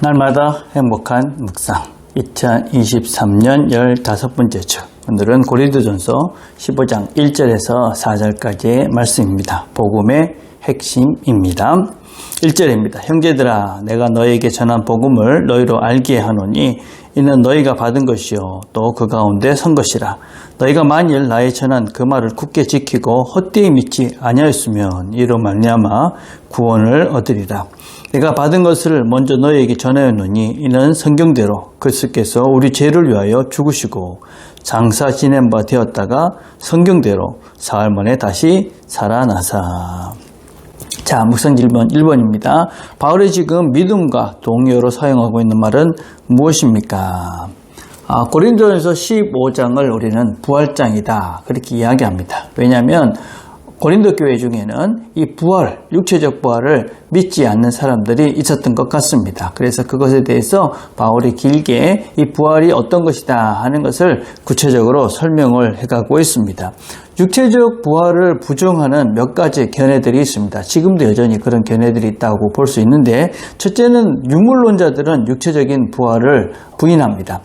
날마다 행복한 묵상 2023년 15번째 주, 오늘은 고린도전서 15장 1절에서 4절까지의 말씀입니다. 복음의 핵심입니다. 1절입니다. 형제들아, 내가 너희에게 전한 복음을 너희로 알게 하노니 이는 너희가 받은 것이요 또 그 가운데 선 것이라. 너희가 만일 나의 전한 그 말을 굳게 지키고 헛되이 믿지 아니하였으면 이로 말미암아 구원을 얻으리라. 내가 받은 것을 먼저 너희에게 전하였노니 이는 성경대로 그리스도께서 우리 죄를 위하여 죽으시고 장사 지낸 바 되었다가 성경대로 사흘 만에 다시 살아나사. 자, 묵상 질문 1번입니다. 바울이 지금 믿음과 동의어로 사용하고 있는 말은 무엇입니까? 고린도전서 15장을 우리는 부활장이다, 그렇게 이야기합니다. 왜냐하면 고린도 교회 중에는 이 부활, 육체적 부활을 믿지 않는 사람들이 있었던 것 같습니다. 그래서 그것에 대해서 바울이 길게 이 부활이 어떤 것이다 하는 것을 구체적으로 설명을 해가고 있습니다. 육체적 부활을 부정하는 몇 가지 견해들이 있습니다. 지금도 여전히 그런 견해들이 있다고 볼 수 있는데, 첫째는 유물론자들은 육체적인 부활을 부인합니다.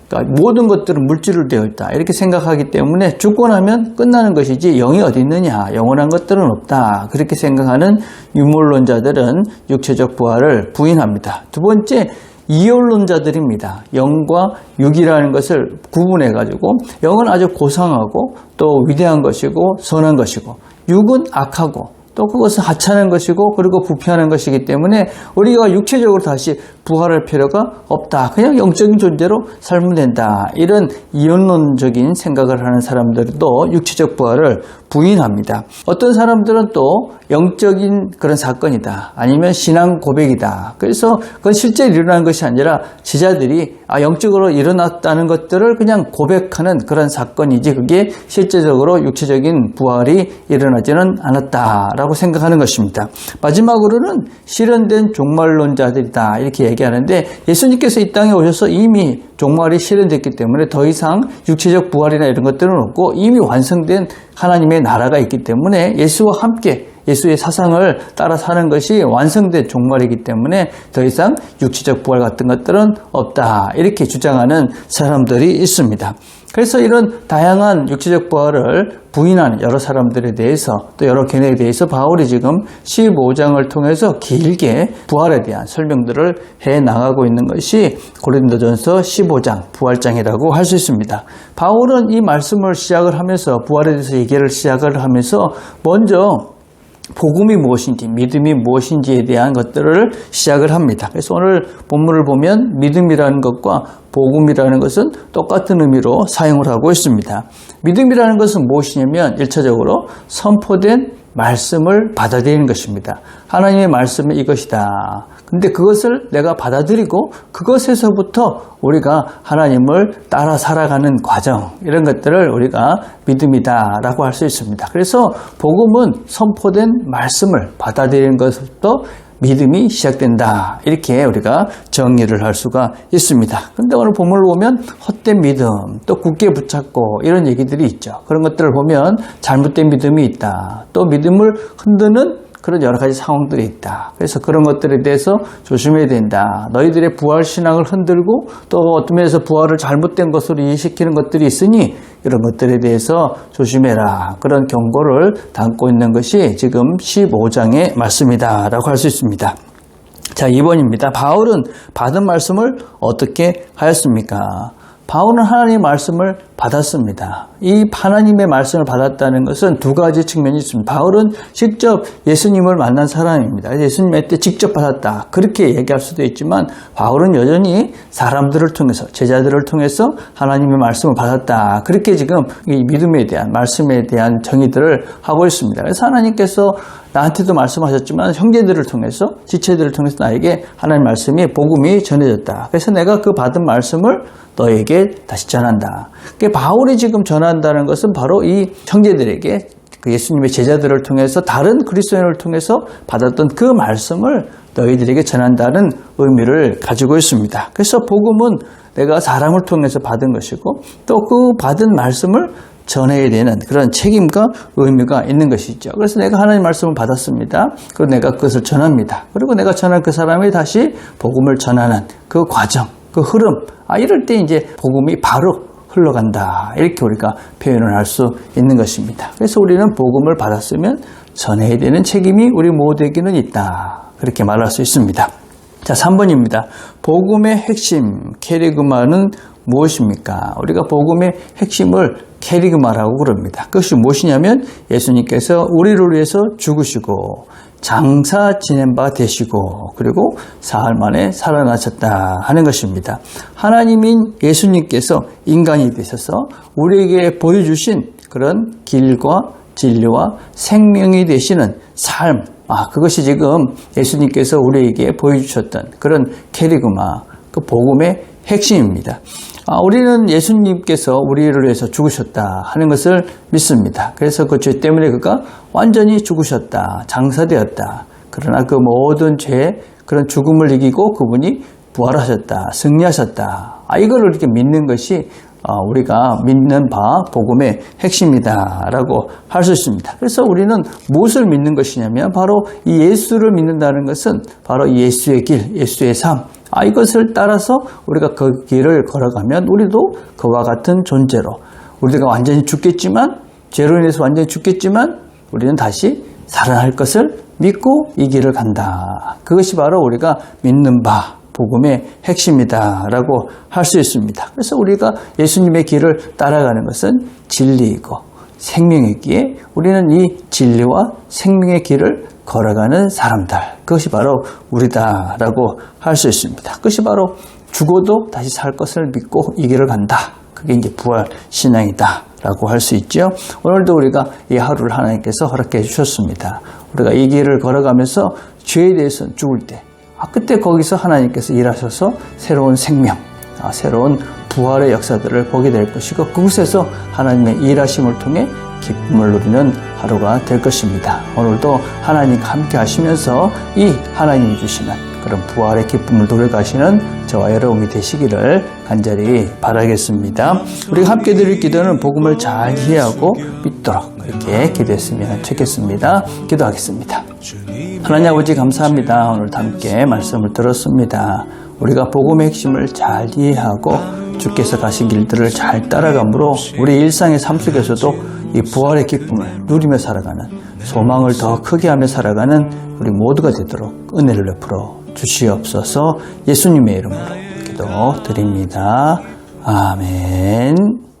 그러니까 모든 것들은 물질로 되어 있다, 이렇게 생각하기 때문에 죽고 나면 끝나는 것이지 영이 어디 있느냐, 영원한 것들은 없다, 그렇게 생각하는 유물론자들은 육체적 부활을 부인합니다. 두 번째, 이혼론자들입니다. 영과 육이라는 것을 구분해 가지고 영은 아주 고상하고 또 위대한 것이고 선한 것이고, 육은 악하고 또 그것은 하찮은 것이고 그리고 부패하는 것이기 때문에 우리가 육체적으로 다시 부활할 필요가 없다, 그냥 영적인 존재로 살면 된다, 이런 이혼론적인 생각을 하는 사람들도 육체적 부활을 부인합니다. 어떤 사람들은 또 영적인 그런 사건이다, 아니면 신앙 고백이다, 그래서 그건 실제 일어난 것이 아니라 제자들이 영적으로 일어났다는 것들을 그냥 고백하는 그런 사건이지 그게 실제적으로 육체적인 부활이 일어나지는 않았다라고 생각하는 것입니다. 마지막으로는 실현된 종말론자들이다, 이렇게 얘기하는데, 예수님께서 이 땅에 오셔서 이미 종말이 실현됐기 때문에 더 이상 육체적 부활이나 이런 것들은 없고 이미 완성된 하나님의 나라가 있기 때문에 예수와 함께 예수의 사상을 따라 사는 것이 완성된 종말이기 때문에 더 이상 육체적 부활 같은 것들은 없다, 이렇게 주장하는 사람들이 있습니다. 그래서 이런 다양한 육체적 부활을 부인하는 여러 사람들에 대해서, 또 여러 견해에 대해서 바울이 지금 15장을 통해서 길게 부활에 대한 설명들을 해 나가고 있는 것이 고린도전서 15장 부활장이라고 할 수 있습니다. 바울은 이 말씀을 시작을 하면서, 부활에 대해서 얘기를 시작을 하면서 먼저 복음이 무엇인지, 믿음이 무엇인지에 대한 것들을 시작을 합니다. 그래서 오늘 본문을 보면 믿음이라는 것과 복음이라는 것은 똑같은 의미로 사용을 하고 있습니다. 믿음이라는 것은 무엇이냐면 1차적으로 선포된 말씀을 받아들이는 것입니다. 하나님의 말씀은 이것이다. 근데 그것을 내가 받아들이고 그것에서부터 우리가 하나님을 따라 살아가는 과정, 이런 것들을 우리가 믿음이다라고 할 수 있습니다. 그래서 복음은 선포된 말씀을 받아들이는 것부터 믿음이 시작된다, 이렇게 우리가 정리를 할 수가 있습니다. 그런데 오늘 본문을 보면 헛된 믿음, 또 굳게 붙잡고 이런 얘기들이 있죠. 그런 것들을 보면 잘못된 믿음이 있다, 또 믿음을 흔드는 그런 여러 가지 상황들이 있다. 그래서 그런 것들에 대해서 조심해야 된다. 너희들의 부활신앙을 흔들고 또 어떤 면에서 부활을 잘못된 것으로 이해시키는 것들이 있으니 이런 것들에 대해서 조심해라, 그런 경고를 담고 있는 것이 지금 15장의 말씀이다 라고 할 수 있습니다. 자, 2번입니다. 바울은 받은 말씀을 어떻게 하였습니까? 바울은 하나님의 말씀을 받았습니다. 이 하나님의 말씀을 받았다는 것은 두 가지 측면이 있습니다. 바울은 직접 예수님을 만난 사람입니다. 예수님한테 직접 받았다, 그렇게 얘기할 수도 있지만 바울은 여전히 사람들을 통해서, 제자들을 통해서 하나님의 말씀을 받았다, 그렇게 지금 이 믿음에 대한, 말씀에 대한 정의들을 하고 있습니다. 그래서 하나님께서 나한테도 말씀하셨지만 형제들을 통해서, 지체들을 통해서 나에게 하나님의 말씀이, 복음이 전해졌다. 그래서 내가 그 받은 말씀을 너에게 다시 전한다. 바울이 지금 전한다는 것은 바로 이 형제들에게, 그 예수님의 제자들을 통해서, 다른 그리스도인을 통해서 받았던 그 말씀을 너희들에게 전한다는 의미를 가지고 있습니다. 그래서 복음은 내가 사람을 통해서 받은 것이고, 또 그 받은 말씀을 전해야 되는 그런 책임과 의무가 있는 것이죠. 그래서 내가 하나님 말씀을 받았습니다. 그리고 내가 그것을 전합니다. 그리고 내가 전한 그 사람이 다시 복음을 전하는 그 과정, 그 흐름, 이럴 때 이제 복음이 바로 흘러간다. 이렇게 우리가 표현을 할 수 있는 것입니다. 그래서 우리는 복음을 받았으면 전해야 되는 책임이 우리 모두에게는 있다. 그렇게 말할 수 있습니다. 자, 3번입니다. 복음의 핵심, 캐리그마는 무엇입니까? 우리가 복음의 핵심을 캐리그마라고 그럽니다. 그것이 무엇이냐면 예수님께서 우리를 위해서 죽으시고 장사 지낸 바 되시고 그리고 사흘 만에 살아나셨다 하는 것입니다. 하나님인 예수님께서 인간이 되셔서 우리에게 보여주신 그런 길과 진리와 생명이 되시는 삶, 그것이 지금 예수님께서 우리에게 보여주셨던 그런 캐리그마, 그 복음의 핵심입니다. 우리는 예수님께서 우리를 위해서 죽으셨다 하는 것을 믿습니다. 그래서 그 죄 때문에 그가 완전히 죽으셨다, 장사되었다. 그러나 그 모든 죄, 그런 죽음을 이기고 그분이 부활하셨다, 승리하셨다. 이거를 이렇게 믿는 것이 우리가 믿는 바 복음의 핵심이다라고 할 수 있습니다. 그래서 우리는 무엇을 믿는 것이냐면 바로 이 예수를 믿는다는 것은 바로 예수의 길, 예수의 삶. 이것을 따라서 우리가 그 길을 걸어가면 우리도 그와 같은 존재로 우리가 완전히 죽겠지만 죄로 인해서 완전히 죽겠지만 우리는 다시 살아날 것을 믿고 이 길을 간다. 그것이 바로 우리가 믿는 바 복음의 핵심이다라고 할 수 있습니다. 그래서 우리가 예수님의 길을 따라가는 것은 진리이고 생명이기에 우리는 이 진리와 생명의 길을 걸어가는 사람들, 그것이 바로 우리다라고 할 수 있습니다. 그것이 바로 죽어도 다시 살 것을 믿고 이 길을 간다. 그게 이제 부활 신앙이다라고 할 수 있죠. 오늘도 우리가 이 하루를 하나님께서 허락해 주셨습니다. 우리가 이 길을 걸어가면서 죄에 대해서 죽을 때, 그때 거기서 하나님께서 일하셔서 새로운 생명, 새로운 부활의 역사들을 보게 될 것이고 그곳에서 하나님의 일하심을 통해 기쁨을 누리는 하루가 될 것입니다. 오늘도 하나님과 함께 하시면서 이 하나님이 주시는 그런 부활의 기쁨을 누려가시는 저와 여러분이 되시기를 간절히 바라겠습니다. 우리가 함께 드릴 기도는 복음을 잘 이해하고 믿도록 그렇게 기도했으면 좋겠습니다. 기도하겠습니다. 하나님 아버지 감사합니다. 오늘도 함께 말씀을 들었습니다. 우리가 복음의 핵심을 잘 이해하고 주께서 가신 길들을 잘 따라가므로 우리 일상의 삶 속에서도 이 부활의 기쁨을 누리며 살아가는 소망을 더 크게 하며 살아가는 우리 모두가 되도록 은혜를 베풀어 주시옵소서. 예수님의 이름으로 기도드립니다. 아멘.